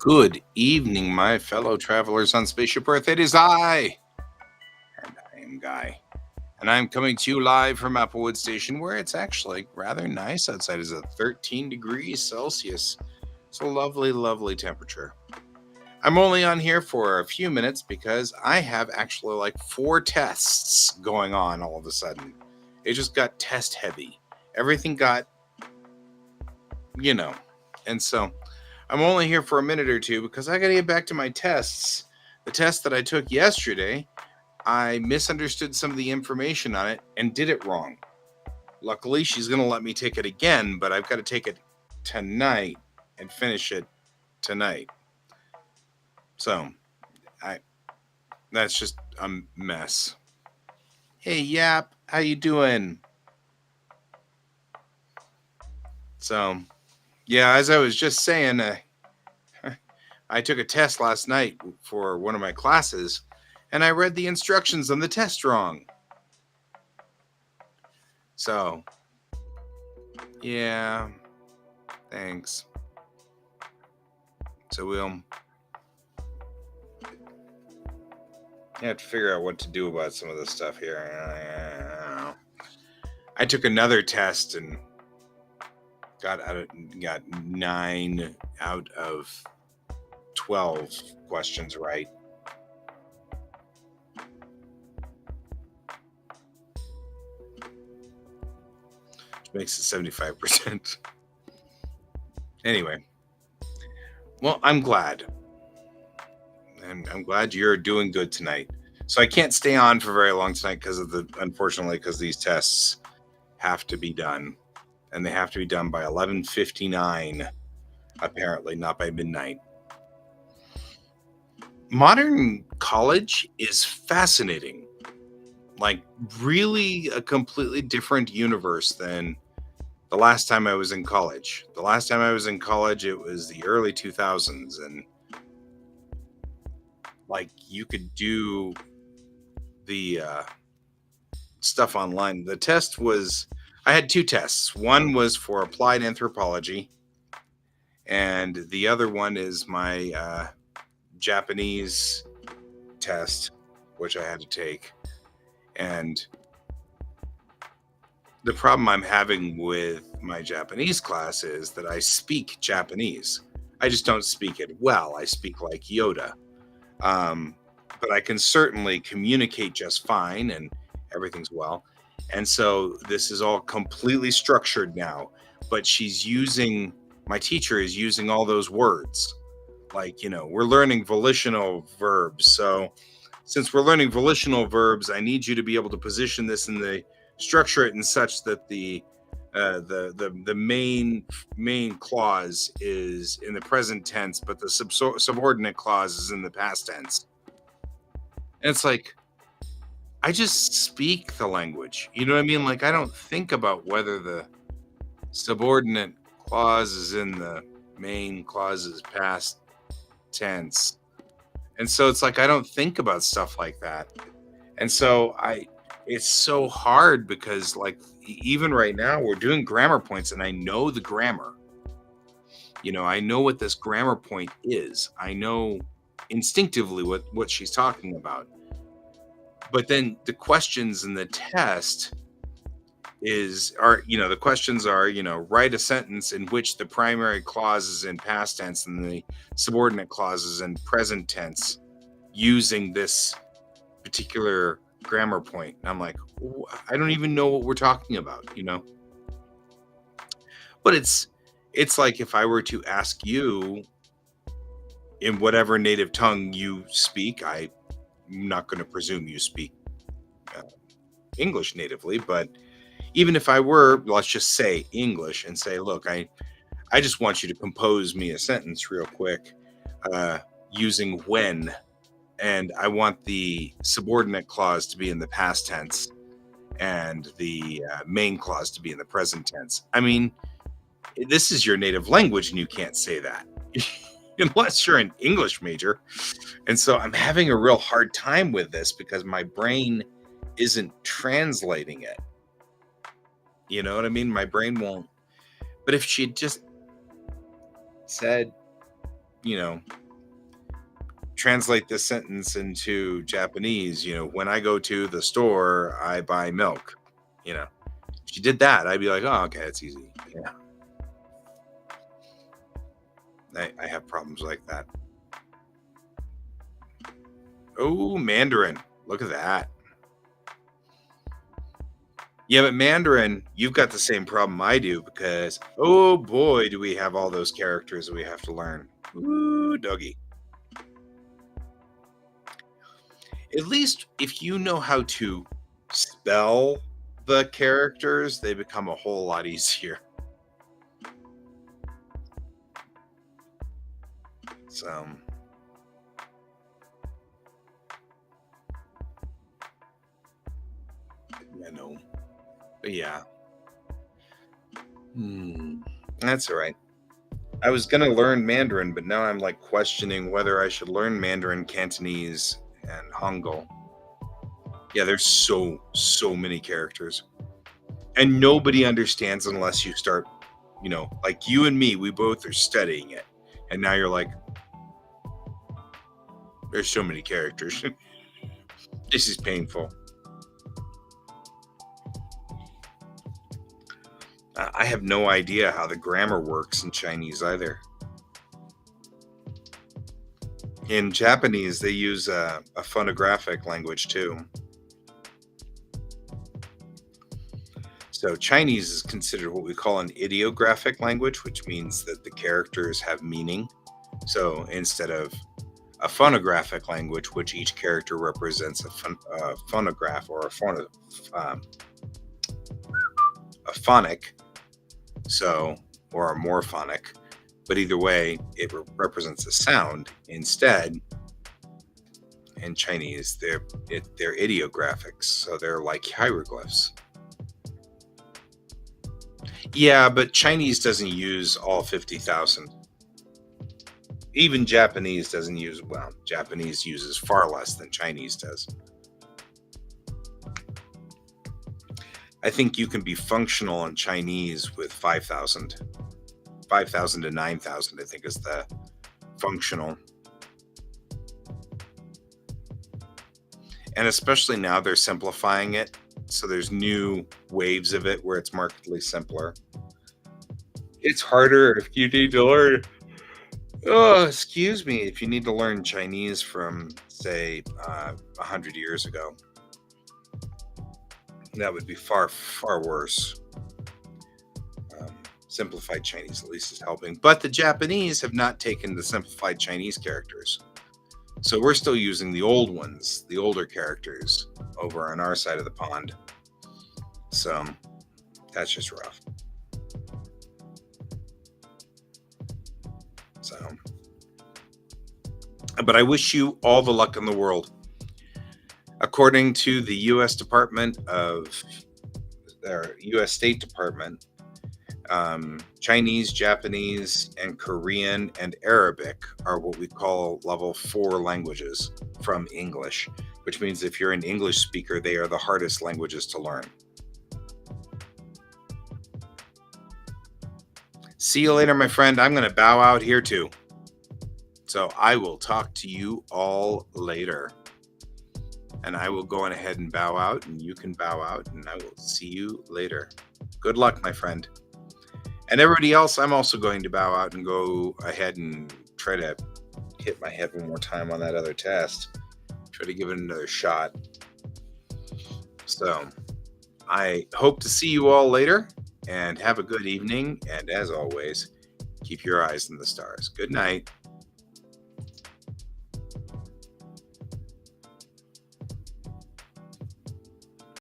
Good evening, my fellow travelers on Spaceship Earth. It is and I am Guy. And I'm coming to you live from Applewood Station, where it's actually rather nice outside. It's at 13 degrees Celsius. It's a lovely, lovely temperature. I'm only on here for a few minutes because I have actually like 4 tests going on all of a sudden. It just got test heavy. Everything got, you know, and so I'm only here for a minute or two because I got to get back to my tests. The test that I took yesterday, I misunderstood some of the information on it and did it wrong. Luckily, she's going to let me take it again, but I've got to take it tonight and finish it tonight. So, that's just a mess. Hey, Yap, how you doing? So, yeah, as I was just saying, I took a test last night for one of my classes, and I read the instructions on the test wrong. So, yeah, thanks. So we'll have to figure out what to do about some of this stuff here. I took another test and got 9 out of 12 questions right. Which makes it 75%. Anyway, well, I'm glad. And I'm glad you're doing good tonight. So I can't stay on for very long tonight because these tests have to be done. And they have to be done by 11:59, apparently, not by midnight. Modern college is fascinating. Like, really a completely different universe than the last time I was in college. The last time I was in college, it was the early 2000s, and like you could do the stuff online. The test was, I had 2 tests. One was for applied anthropology, and the other one is my Japanese test, which I had to take. And the problem I'm having with my Japanese class is that I speak Japanese. I just don't speak it well. I speak like Yoda. But I can certainly communicate just fine and everything's well. And so this is all completely structured now. But my teacher is using all those words. Like, we're learning volitional verbs. So since we're learning volitional verbs, I need you to be able to position this structure it in such that the main clause is in the present tense, but the subordinate clause is in the past tense. And it's like, I just speak the language. You know what I mean? Like, I don't think about whether the subordinate clause is in the main clause's past tense. And so it's like, I don't think about stuff like that. And so it's so hard because, like, even right now we're doing grammar points and I know the grammar. I know what this grammar point is. I know instinctively what she's talking about. But then the questions in the test the questions are, write a sentence in which the primary clause is in past tense and the subordinate clause is in present tense using this particular grammar point. And I'm like, I don't even know what we're talking about, But it's like if I were to ask you in whatever native tongue you speak, I'm not going to presume you speak English natively, but even if I were, let's just say English and say, look, I just want you to compose me a sentence real quick using when, and I want the subordinate clause to be in the past tense and the main clause to be in the present tense. I mean, this is your native language and you can't say that unless you're an English major. And so I'm having a real hard time with this because my brain isn't translating it. You know what I mean? My brain won't. But if she had just said, you know, translate this sentence into Japanese, when I go to the store, I buy milk. You know, if you did that, I'd be like, oh, okay, it's easy. Yeah, I have problems like that. Oh, Mandarin. Look at that. Yeah, but Mandarin, you've got the same problem I do because, oh boy, do we have all those characters that we have to learn. Ooh, doggy. At least if you know how to spell the characters, they become a whole lot easier. So, no. But yeah. That's all right. I was going to learn Mandarin, but now I'm like questioning whether I should learn Mandarin, Cantonese, and Hangul. Yeah, there's so many characters. And nobody understands unless you start, like you and me, we both are studying it. And now you're like, there's so many characters. This is painful. I have no idea how the grammar works in Chinese either. In Japanese, they use a phonographic language too. So Chinese is considered what we call an ideographic language, which means that the characters have meaning. So instead of a phonographic language, which each character represents a phonograph or a phonic, or a morphonic, but either way, it represents a sound. Instead, in Chinese, they're ideographics, so they're like hieroglyphs. Yeah, but Chinese doesn't use all 50,000. Even Japanese doesn't use, Japanese uses far less than Chinese does. I think you can be functional in Chinese with 5,000. 5,000 to 9,000, I think, is the functional. And especially now they're simplifying it. So there's new waves of it where it's markedly simpler. It's harder if you need to learn. Oh, excuse me. If you need to learn Chinese from, say, 100 years ago, that would be far, far worse. Simplified Chinese at least is helping. But the Japanese have not taken the simplified Chinese characters. So we're still using the old ones, the older characters over on our side of the pond. So that's just rough. So, but I wish you all the luck in the world. According to the U.S. U.S. State Department, Chinese, Japanese, and Korean and Arabic are what we call level 4 languages from English, which means if you're an English speaker, they are the hardest languages to learn. See you later, my friend. I'm going to bow out here too. So I will talk to you all later. And I will go on ahead and bow out, and you can bow out, and I will see you later. Good luck, my friend. And everybody else, I'm also going to bow out and go ahead and try to hit my head one more time on that other test. Try to give it another shot. So I hope to see you all later, and have a good evening. And as always, keep your eyes on the stars. Good night.